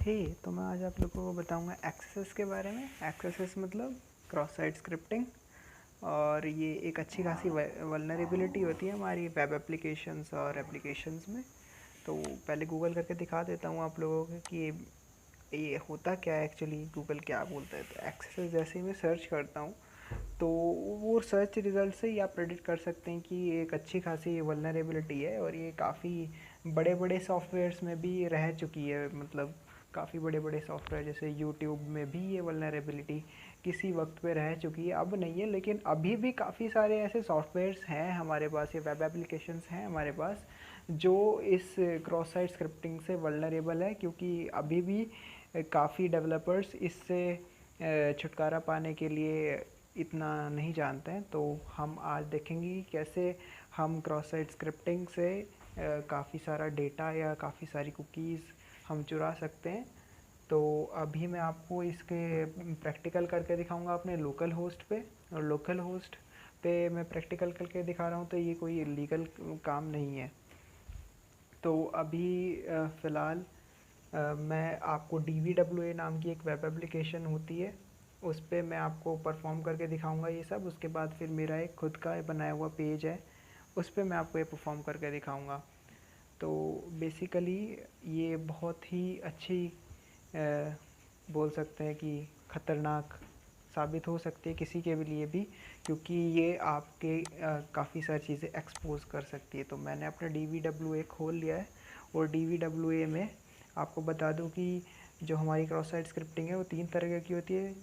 हे तो मैं आज आप लोगों को बताऊंगा एक्सेस के बारे में। एक्सेस मतलब क्रॉस साइट स्क्रिप्टिंग। और ये एक अच्छी खासी वल्नरेबिलिटी होती है हमारी वेब एप्लीकेशंस और एप्लीकेशंस में। तो पहले गूगल करके दिखा देता हूँ आप लोगों को कि ये होता क्या है एक्चुअली, गूगल क्या बोलता है। तो एक्सेस जैसे ही मैं सर्च करता हूँ तो वो सर्च रिज़ल्ट से ही आप प्रेडिक्ट कर सकते हैं कि ये एक अच्छी खासी वल्नरेबिलिटी है और ये काफ़ी बड़े बड़े सॉफ्टवेयर्स में भी रह चुकी है। मतलब काफ़ी बड़े बड़े सॉफ्टवेयर जैसे यूट्यूब में भी ये वल्नरेबिलिटी किसी वक्त पे रह चुकी है। अब नहीं है, लेकिन अभी भी काफ़ी सारे ऐसे सॉफ्टवेयर्स हैं हमारे पास, ये वेब एप्लीकेशंस हैं हमारे पास जो इस क्रॉस साइट स्क्रिप्टिंग से वल्नरेबल है, क्योंकि अभी भी काफ़ी डेवलपर्स इससे छुटकारा पाने के लिए इतना नहीं जानते हैं। तो हम आज देखेंगे कि कैसे हम क्रॉस साइट स्क्रिप्टिंग से काफ़ी सारा डेटा या काफ़ी सारी कुकीज़ हम चुरा सकते हैं। तो अभी मैं आपको इसके प्रैक्टिकल करके दिखाऊंगा अपने लोकल होस्ट पे। और लोकल होस्ट पे मैं प्रैक्टिकल करके दिखा रहा हूँ, तो ये कोई लीगल काम नहीं है। तो अभी फ़िलहाल मैं आपको DVWA नाम की एक वेब एप्लीकेशन होती है, उस पर मैं आपको परफॉर्म करके दिखाऊंगा ये सब। उसके बाद फिर मेरा एक खुद का बनाया हुआ पेज है, उस पर मैं आपको ये परफॉर्म करके दिखाऊंगा। तो बेसिकली ये बहुत ही अच्छी बोल सकते हैं कि ख़तरनाक साबित हो सकती है किसी के भी लिए भी, क्योंकि ये आपके काफ़ी सारी चीज़ें एक्सपोज कर सकती है। तो मैंने अपना DVWA खोल लिया है और DVWA में आपको बता दूं कि जो हमारी क्रॉस साइट स्क्रिप्टिंग है वो 3 तरह की होती है।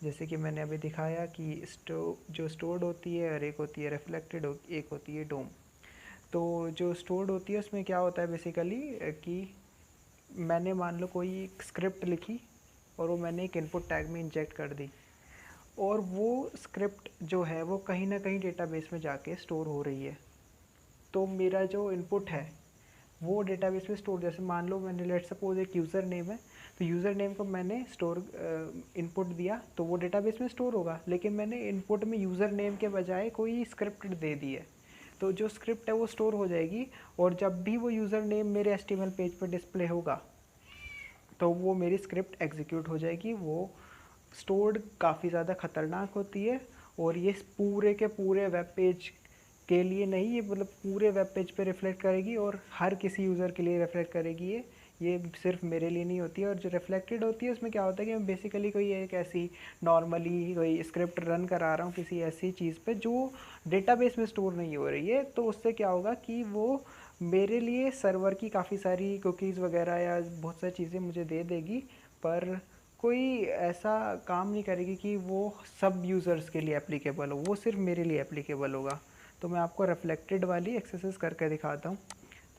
जैसे कि मैंने अभी दिखाया कि जो स्टोर्ड होती है और एक होती है रिफ्लेक्टेड, एक होती है डोम। तो जो स्टोर्ड होती है उसमें क्या होता है बेसिकली कि मैंने मान लो कोई एक स्क्रिप्ट लिखी और वो मैंने एक इनपुट टैग में इंजेक्ट कर दी, और वो स्क्रिप्ट जो है वो कहीं ना कहीं डेटाबेस में जाके स्टोर हो रही है। तो मेरा जो इनपुट है वो डेटाबेस में स्टोर, जैसे मान लो मैंने लेट सपोज एक यूज़र नेम है, तो यूज़र नेम को मैंने स्टोर इनपुट दिया तो वो डेटाबेस में स्टोर होगा, लेकिन मैंने इनपुट में यूज़र नेम के बजाय कोई स्क्रिप्ट दे दी है, तो जो स्क्रिप्ट है वो स्टोर हो जाएगी। और जब भी वो यूज़र नेम मेरे HTML पेज पर डिस्प्ले होगा तो वो मेरी स्क्रिप्ट एग्जीक्यूट हो जाएगी। वो स्टोर्ड काफ़ी ज़्यादा ख़तरनाक होती है, और ये पूरे के पूरे वेब पेज के लिए नहीं, ये मतलब पूरे वेब पेज पे रिफ्लेक्ट करेगी और हर किसी यूज़र के लिए रिफ्लेक्ट करेगी। ये सिर्फ मेरे लिए नहीं होती है। और जो रिफ्लेक्टेड होती है उसमें क्या होता है कि मैं बेसिकली कोई एक ऐसी नॉर्मली कोई स्क्रिप्ट रन करा रहा हूँ किसी ऐसी चीज़ पे जो डेटाबेस में स्टोर नहीं हो रही है, तो उससे क्या होगा कि वो मेरे लिए सर्वर की काफ़ी सारी कुकीज़ वगैरह या बहुत सारी चीज़ें मुझे दे देगी, पर कोई ऐसा काम नहीं करेगी कि वो सब यूज़र्स के लिए एप्लीकेबल हो, वो सिर्फ मेरे लिए एप्लीकेबल होगा। तो मैं आपको रिफ्लेक्टेड वाली एक्सेसेस करके दिखाता हूँ।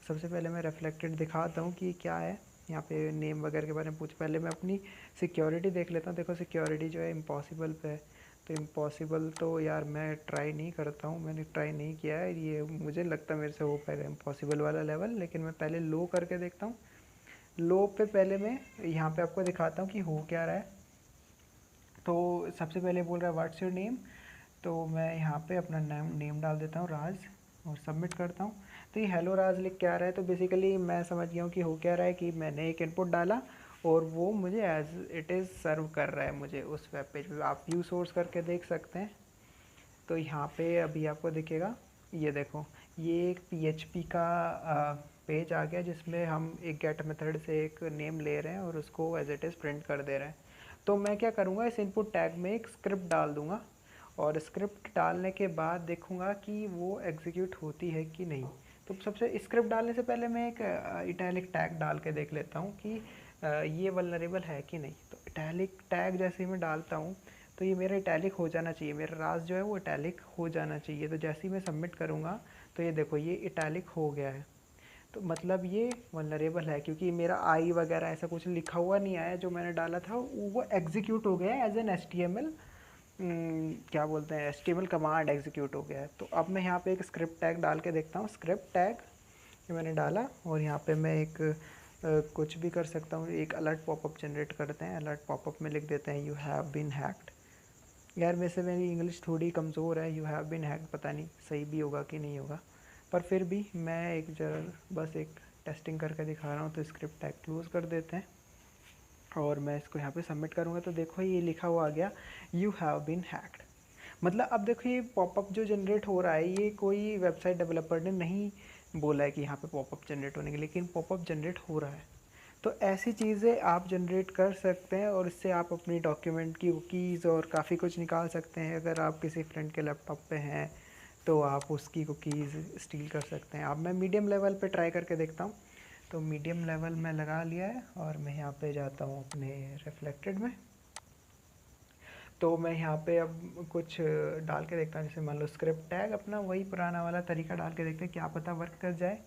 सबसे पहले मैं रिफ्लेक्टेड दिखाता हूँ कि क्या है। यहाँ पे नेम वगैरह के बारे में पहले मैं अपनी सिक्योरिटी देख लेता हूँ। देखो सिक्योरिटी जो है इम्पॉसिबल पे है, तो इम्पॉसिबल तो यार मैं ट्राई नहीं करता हूँ, मैंने ट्राई नहीं किया है ये, मुझे लगता मेरे से हो पाएगा इम्पॉसिबल वाला लेवल। लेकिन मैं पहले लो करके देखता हूँ। लो पे पहले मैं यहाँ पे आपको दिखाता हूँ कि हो क्या रहा है। तो सबसे पहले बोल रहा है व्हाट्स योर नेम, तो मैं यहाँ पे अपना नेम डाल देता हूँ राज, और सबमिट करता हूँ। तो ये हेलो राज लिख के आ रहा है। तो बेसिकली मैं समझ गया हूँ कि हो क्या रहा है कि मैंने एक इनपुट डाला और वो मुझे एज इट इज़ सर्व कर रहा है मुझे उस वेब पेज पे। आप व्यू सोर्स करके देख सकते हैं। तो यहाँ पे अभी आपको दिखेगा, ये देखो ये एक PHP का पेज आ गया जिसमें हम एक गेट मेथड से एक नेम ले रहे हैं और उसको एज इट इज़ प्रिंट कर दे रहे हैं। तो मैं क्या करूँगा, इस इनपुट टैग में एक स्क्रिप्ट डाल दूँगा, और स्क्रिप्ट डालने के बाद देखूँगा कि वो एग्जीक्यूट होती है कि नहीं। तो सबसे स्क्रिप्ट डालने से पहले मैं एक इटैलिक टैग डाल के देख लेता हूँ कि ये वल्नरेबल है कि नहीं। तो इटैलिक टैग जैसे ही मैं डालता हूँ तो ये मेरा इटैलिक हो जाना चाहिए, मेरा राज जो है वो इटैलिक हो जाना चाहिए। तो जैसे ही मैं सबमिट करूँगा तो ये देखो ये इटैलिक हो गया है। तो मतलब ये वल्नरेबल है, क्योंकि मेरा आई वगैरह ऐसा कुछ लिखा हुआ नहीं आया, जो मैंने डाला था वो एग्जीक्यूट हो गया है एज एन HTML, क्या बोलते हैं HTML कमांड एग्जीक्यूट हो गया है। तो अब मैं यहाँ पे एक स्क्रिप्ट टैग डाल के देखता हूँ। स्क्रिप्ट टैग ये मैंने डाला और यहाँ पे मैं एक कुछ भी कर सकता हूँ। एक अलर्ट पॉपअप जनरेट करते हैं। अलर्ट पॉपअप में लिख देते हैं यू हैव बीन हैक्ड। यार वैसे मेरी इंग्लिश थोड़ी कमज़ोर है, यू हैव बीन हैक्ड पता नहीं सही भी होगा कि नहीं होगा, पर फिर भी मैं एक जरा बस एक टेस्टिंग करके दिखा रहा हूँ। तो स्क्रिप्ट टैग क्लोज़ कर देते हैं। और मैं इसको यहाँ पे सबमिट करूँगा तो देखो ये लिखा हुआ आ गया, यू हैव बीन हैक्ड। मतलब अब देखो ये पॉपअप जो जनरेट हो रहा है ये कोई वेबसाइट डेवलपर ने नहीं बोला है कि यहाँ पे पॉपअप जनरेट होने के, लेकिन पॉपअप जनरेट हो रहा है। तो ऐसी चीज़ें आप जनरेट कर सकते हैं और इससे आप अपनी डॉक्यूमेंट की कुकीज़ और काफ़ी कुछ निकाल सकते हैं। अगर आप किसी फ्रेंड के लैपटॉप पे हैं तो आप उसकी कुकीज़ स्टील कर सकते हैं। अब मैं मीडियम लेवल पे ट्राई करके देखता हूँ। तो मीडियम लेवल में लगा लिया है और मैं यहाँ पे जाता हूँ अपने रिफ्लेक्टेड में। तो मैं यहाँ पे अब कुछ डाल के देखता हूँ, जैसे मान लो स्क्रिप्ट टैग, अपना वही पुराना वाला तरीका डाल के देखते हैं क्या पता वर्क कर जाए।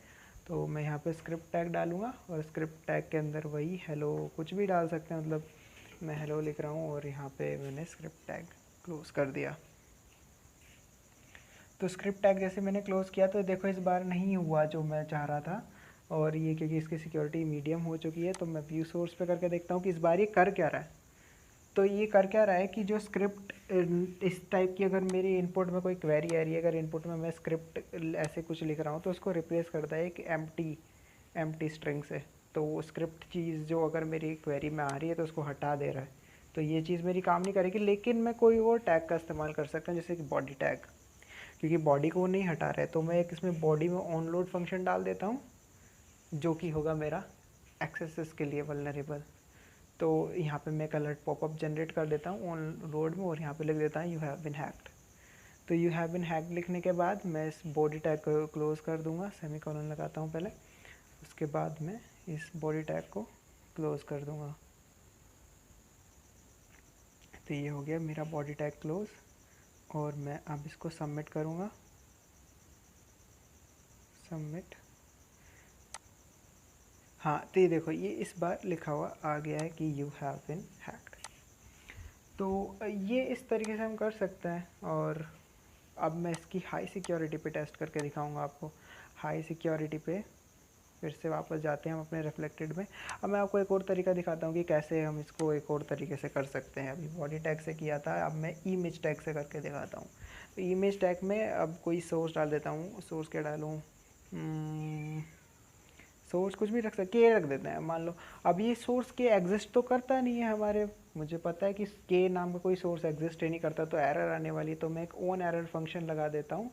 तो मैं यहाँ पे स्क्रिप्ट टैग डालूँगा और स्क्रिप्ट टैग के अंदर वही हेलो कुछ भी डाल सकते हैं, मतलब मैं हेलो लिख रहा हूँ और यहाँ पे मैंने स्क्रिप्ट टैग क्लोज़ कर दिया। तो स्क्रिप्ट टैग जैसे मैंने क्लोज़ किया तो देखो इस बार नहीं हुआ जो मैं चाह रहा था, और ये क्योंकि इसकी सिक्योरिटी मीडियम हो चुकी है तो मैं व्यू सोर्स पे करके देखता हूँ कि इस बार ये कर क्या रहा है। तो ये कर क्या रहा है कि जो स्क्रिप्ट इस टाइप की अगर मेरी इनपुट में कोई क्वेरी आ रही है, अगर इनपुट में मैं स्क्रिप्ट ऐसे कुछ लिख रहा हूँ तो उसको रिप्लेस करता है एक एम्प्टी स्ट्रिंग से। तो वो स्क्रिप्ट चीज़ जो अगर मेरी क्वेरी में आ रही है तो उसको हटा दे रहा है। तो ये चीज़ मेरी काम नहीं करेगी, लेकिन मैं कोई और टैग का इस्तेमाल कर सकता हूँ जैसे कि बॉडी टैग, क्योंकि बॉडी को वो नहीं हटा रहा है। तो मैं एक इसमें बॉडी में ऑनलोड फंक्शन डाल देता हूँ जो कि होगा मेरा एक्सेसेस के लिए वल्नरेबल। तो यहाँ पे मैं एक अलर्ट पॉपअप जनरेट कर देता हूँ ऑन रोड में और यहाँ पे लिख देता हूँ यू हैव बिन हैक्ड। तो यू हैव बिन हैक्ड लिखने के बाद मैं इस बॉडी टैग को क्लोज़ कर दूँगा, सेमीकोलन लगाता हूँ पहले, उसके बाद मैं इस बॉडी टैग को क्लोज़ कर दूँगा। तो ये हो गया मेरा बॉडी टैग क्लोज़ और मैं अब इसको सबमिट करूँगा, सबमिट। हाँ तो ये देखो ये इस बार लिखा हुआ आ गया है कि यू हैव बिन हैक्ड। तो ये इस तरीके से हम कर सकते हैं। और अब मैं इसकी हाई सिक्योरिटी पे टेस्ट करके दिखाऊंगा आपको। हाई सिक्योरिटी पे फिर से वापस जाते हैं हम अपने रिफ्लेक्टेड में। अब मैं आपको एक और तरीका दिखाता हूँ कि कैसे हम इसको एक और तरीके से कर सकते हैं। अभी बॉडी टैग से किया था, अब मैं इमेज टैग से करके दिखाता हूँ। तो इमेज टैग में अब कोई सोर्स डाल देता हूँ। सोर्स क्या डालूँ? सोर्स कुछ भी रख के रख देते हैं मान लो। अब ये सोर्स के एग्जिस्ट तो करता नहीं है हमारे, मुझे पता है कि के नाम का कोई सोर्स एग्जिस्ट ही नहीं करता, तो एरर आने वाली। तो मैं एक ओन एरर फंक्शन लगा देता हूँ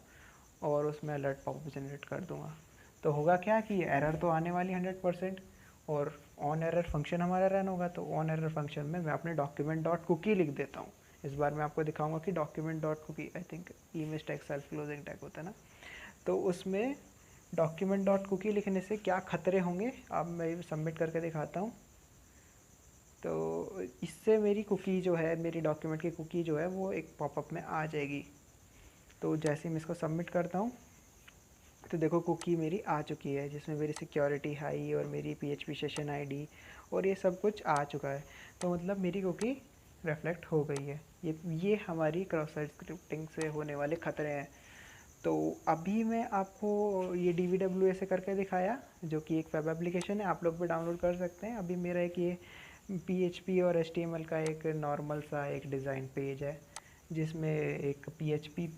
और उसमें अलर्ट पॉपअप जनरेट कर दूंगा। तो होगा क्या कि एरर तो आने वाली 100% और ऑन एरर फंक्शन हमारा रन होगा। तो ऑन एरर फंक्शन में मैं अपने डॉक्यूमेंट डॉट कुकी लिख देता हूँ। इस बार मैं आपको दिखाऊंगा कि document dot cookie, I think image tag self closing tag होता है ना, तो उसमें डॉक्यूमेंट डॉट कुकी लिखने से क्या खतरे होंगे अब मैं सबमिट करके दिखाता हूँ। तो इससे मेरी कुकी जो है, मेरी डॉक्यूमेंट की कुकी जो है वो एक पॉपअप में आ जाएगी। तो जैसे मैं इसको सबमिट करता हूँ तो देखो कुकी मेरी आ चुकी है, जिसमें मेरी सिक्योरिटी हाई और मेरी PHP सेशन आईडी और ये सब कुछ आ चुका है। तो मतलब मेरी कुकी रिफ्लेक्ट हो गई है। ये हमारी क्रॉस साइट स्क्रिप्टिंग से होने वाले खतरे हैं। तो अभी मैं आपको ये DVWA से करके दिखाया, जो कि एक वेब एप्लीकेशन है, आप लोग भी डाउनलोड कर सकते हैं। अभी मेरा एक ये PHP और HTML का एक नॉर्मल सा एक डिज़ाइन पेज है, जिसमें एक PHP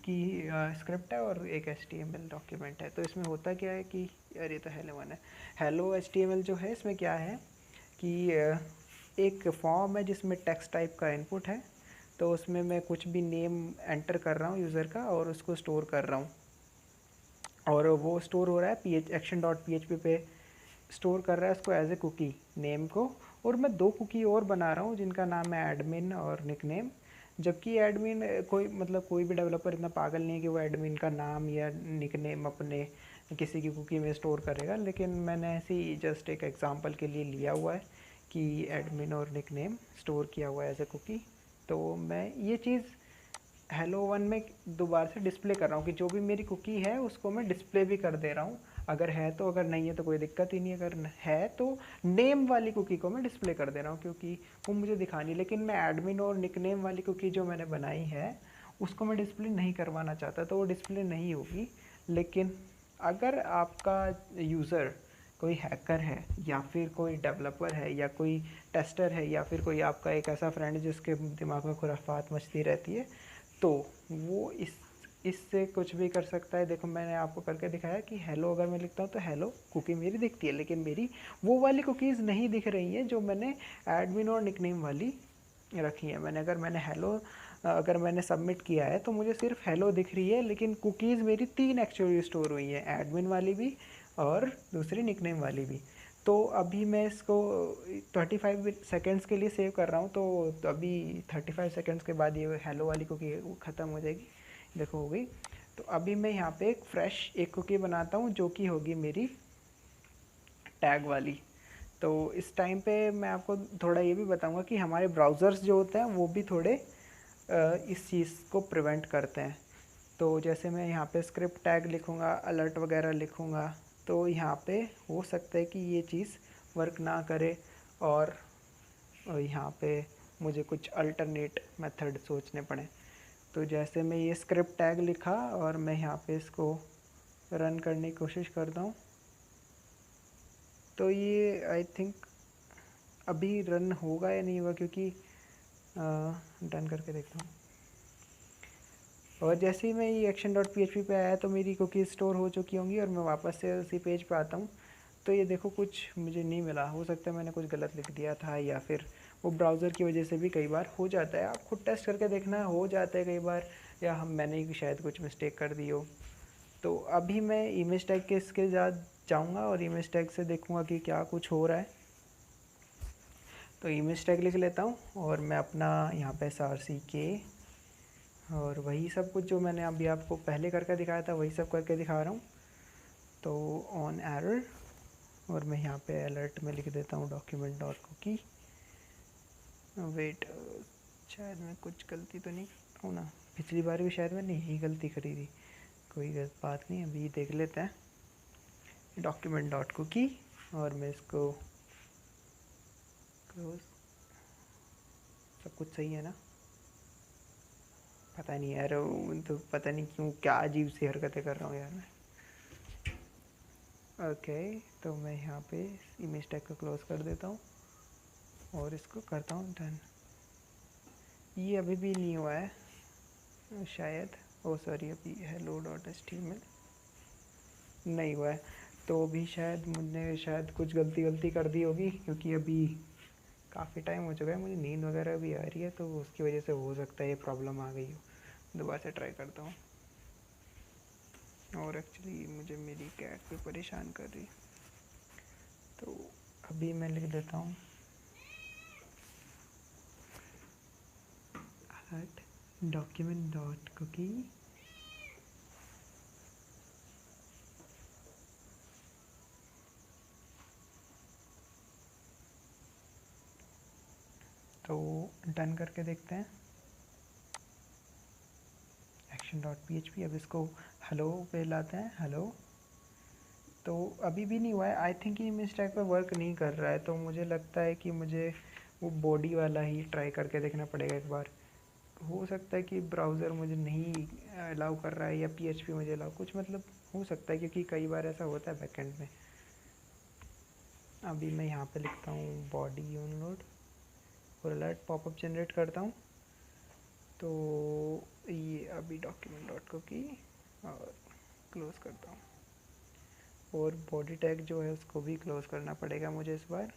की स्क्रिप्ट है और एक HTML डॉक्यूमेंट है। तो इसमें होता क्या है कि यार ये तो हेलो1 है। हेलो HTML जो है इसमें क्या है कि एक फॉर्म है जिसमें टेक्स्ट टाइप का इनपुट है। तो उसमें मैं कुछ भी नेम एंटर कर रहा हूँ यूज़र का और उसको स्टोर कर रहा हूँ, और वो स्टोर हो रहा है action.php पे स्टोर कर रहा है उसको एज ए कुकी नेम को। और मैं 2 कुकी और बना रहा हूँ जिनका नाम है एडमिन और निकनेम। जबकि एडमिन कोई भी डेवलपर इतना पागल नहीं है कि वो एडमिन का नाम या निकनेम अपने किसी की कुकी में स्टोर करेगा, लेकिन मैंने ऐसे ही जस्ट एक एग्जांपल के लिए लिया हुआ है कि एडमिन और निकनेम स्टोर किया हुआ है एज ए कुकी। तो मैं ये चीज़ हेलो1 में दोबारा से डिस्प्ले कर रहा हूँ कि जो भी मेरी कुकी है उसको मैं डिस्प्ले भी कर दे रहा हूँ, अगर है तो। अगर नहीं है तो कोई दिक्कत ही नहीं, अगर है तो नेम वाली कुकी को मैं डिस्प्ले कर दे रहा हूँ क्योंकि वो मुझे दिखानी। लेकिन मैं एडमिन और निकनेम वाली कुकी जो मैंने बनाई है उसको मैं डिस्प्ले नहीं करवाना चाहता, तो वो डिस्प्ले नहीं होगी। लेकिन अगर आपका यूज़र कोई हैकर है या फिर कोई डेवलपर है या कोई टेस्टर है या फिर कोई आपका एक ऐसा फ्रेंड जिसके दिमाग में खुराफात मचती रहती है, तो वो इस इससे कुछ भी कर सकता है। देखो मैंने आपको करके दिखाया कि हेलो अगर मैं लिखता हूँ तो हेलो कुकी मेरी दिखती है, लेकिन मेरी वो वाली कुकीज़ नहीं दिख रही हैं जो मैंने एडमिन और निकनेम वाली रखी है। मैंने हेलो अगर मैंने सबमिट किया है तो मुझे सिर्फ हेलो दिख रही है, लेकिन कुकीज़ मेरी 3 एक्चुअली स्टोर हुई हैं, एडमिन वाली भी और दूसरी निकनेम वाली भी। तो अभी मैं इसको 35 सेकेंड्स के लिए सेव कर रहा हूँ, तो अभी 35 सेकेंड्स के बाद ये हेलो वाली कुकी ख़त्म हो जाएगी। देखो हो गई। तो अभी मैं यहाँ पे एक फ्रेश एक कुकी बनाता हूँ जो कि होगी मेरी टैग वाली। तो इस टाइम पे मैं आपको थोड़ा ये भी बताऊंगा कि हमारे ब्राउज़र्स जो होते हैं वो भी थोड़े इस चीज़ को प्रिवेंट करते हैं। तो जैसे मैं यहाँ पे स्क्रिप्ट टैग लिखूँगा, अलर्ट वगैरह लिखूँगा, तो यहाँ पे हो सकता है कि ये चीज़ वर्क ना करे और यहाँ पे मुझे अल्टरनेट अल्टरनेट मेथड सोचने पड़े। तो जैसे मैं ये स्क्रिप्ट टैग लिखा और मैं यहाँ पे इसको रन करने की कोशिश करता हूँ, तो ये आई थिंक अभी रन होगा या नहीं होगा, क्योंकि डन करके देखता हूँ। और जैसे ही मैं ये action.php पे आया तो मेरी कुकी स्टोर हो चुकी होंगी और मैं वापस से उसी पेज पे आता हूँ। तो ये देखो कुछ मुझे नहीं मिला, हो सकता है मैंने कुछ गलत लिख दिया था या फिर वो ब्राउज़र की वजह से भी कई बार हो जाता है। आप खुद टेस्ट करके देखना, हो जाता है कई बार, या मैंने ही शायद कुछ मिस्टेक कर दी हो। तो अभी मैं इमेज टैग के इसके साथ जाऊँगा और इमेज टैग से देखूँगा कि क्या कुछ हो रहा है। तो इमेज टैग लिख लेता हूँ और मैं अपना यहाँ पे srck और वही सब कुछ जो मैंने अभी आपको पहले करके दिखाया था वही सब करके दिखा रहा हूँ। तो ऑन एरर, और मैं यहाँ पे अलर्ट में लिख देता हूँ डॉक्यूमेंट डॉट कुकी। वेट, शायद मैं कुछ गलती तो नहीं हूँ ना, पिछली बार भी शायद मैंने यही गलती करी थी। कोई गलत बात नहीं, अभी देख लेते हैं डॉक्यूमेंट डॉट कुकी और मैं इसको क्लोज। सब कुछ सही है ना? पता नहीं यार, तो पता नहीं क्यों क्या अजीब सी हरकतें कर रहा हूँ यार मैं। ओके, तो मैं यहाँ पे इमेज टैग को क्लोज कर देता हूँ और इसको करता हूँ डन। ये अभी भी नहीं हुआ है शायद, ओ सॉरी, अभी hello.html नहीं हुआ है। तो अभी शायद मुझे कुछ गलती कर दी होगी, क्योंकि अभी काफ़ी टाइम हो चुका है, मुझे नींद वगैरह भी आ रही है, तो उसकी वजह से हो सकता है ये प्रॉब्लम आ गई हो। दोबारा से ट्राई करता हूँ। और एक्चुअली मुझे मेरी कैट भी परेशान कर रही, तो अभी मैं लिख देता हूँ डॉक्यूमेंट डॉट कुकी तो डन करके देखते हैं action.php। अब इसको हेलो पे लाते हैं, हेलो। तो अभी भी नहीं हुआ है, आई थिंक ये इमेज टैग पर वर्क नहीं कर रहा है। तो मुझे लगता है कि मुझे वो बॉडी वाला ही ट्राई करके देखना पड़ेगा एक बार। हो सकता है कि ब्राउज़र मुझे नहीं अलाउ कर रहा है या PHP मुझे अलाउ, कुछ मतलब हो सकता है, क्योंकि कई बार ऐसा होता है बैकएंड में। अभी मैं यहाँ पे लिखता हूँ बॉडी ऑनलोड और अलर्ट पॉपअप जनरेट करता हूँ। तो ये अभी डॉक्यूमेंट डॉट कुकी और क्लोज करता हूँ, और बॉडी टैग जो है उसको भी क्लोज करना पड़ेगा मुझे इस बार।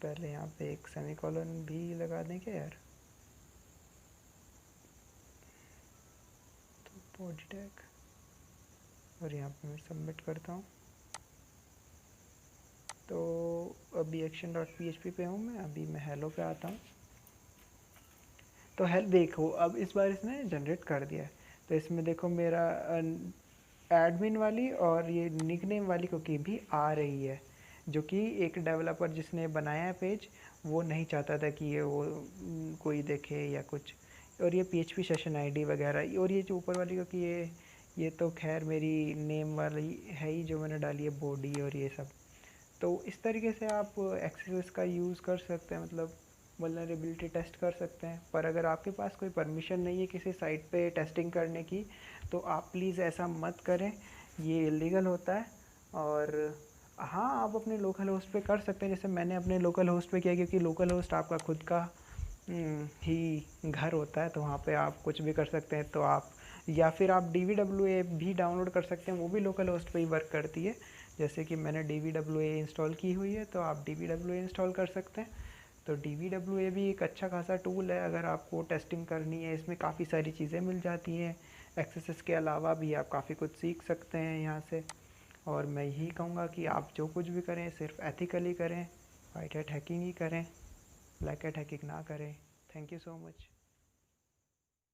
पहले यहाँ पे एक सेमीकोलन भी लगा दें क्या यार? तो बॉडी टैग, और यहाँ पे मैं सबमिट करता हूँ। तो अभी action.php पे हूँ मैं, अभी मैं हेलो पे आता हूँ। तो हेल देखो, अब इस बार इसने जनरेट कर दिया है। तो इसमें देखो मेरा एडमिन वाली और ये निकनेम वाली कुकी भी आ रही है, जो कि एक डेवलपर जिसने बनाया है पेज वो नहीं चाहता था कि ये वो कोई देखे या कुछ। और ये PHP सेशन ID वगैरह, और ये जो ऊपर वाली क्योंकि ये तो खैर मेरी नेम वाली है ही जो मैंने डाली है, बॉडी और ये सब। तो इस तरीके से आप एक्सेस का यूज़ कर सकते हैं, मतलब वल्नरेबिलिटी टेस्ट कर सकते हैं। पर अगर आपके पास कोई परमिशन नहीं है किसी साइट पे टेस्टिंग करने की, तो आप प्लीज़ ऐसा मत करें, ये इलीगल होता है। और हाँ, आप अपने लोकल होस्ट पे कर सकते हैं, जैसे मैंने अपने लोकल होस्ट पे किया, क्योंकि लोकल होस्ट आपका खुद का ही घर होता है, तो वहाँ पे आप कुछ भी कर सकते हैं। तो आप या फिर आप DVWA भी डाउनलोड कर सकते हैं, वो भी लोकल होस्ट पे ही वर्क करती है। जैसे कि मैंने DVWA इंस्टॉल की हुई है, तो आप DVWA इंस्टॉल कर सकते हैं। तो DVWA भी एक अच्छा खासा टूल है अगर आपको टेस्टिंग करनी है। इसमें काफ़ी सारी चीज़ें मिल जाती हैं, XSS के अलावा भी आप काफ़ी कुछ सीख सकते हैं यहाँ से। और मैं यही कहूँगा कि आप जो कुछ भी करें सिर्फ एथिकली करें, वाइट हैट हैकिंग ही करें, ब्लैक हैट हैकिंग ना करें। Thank you so much.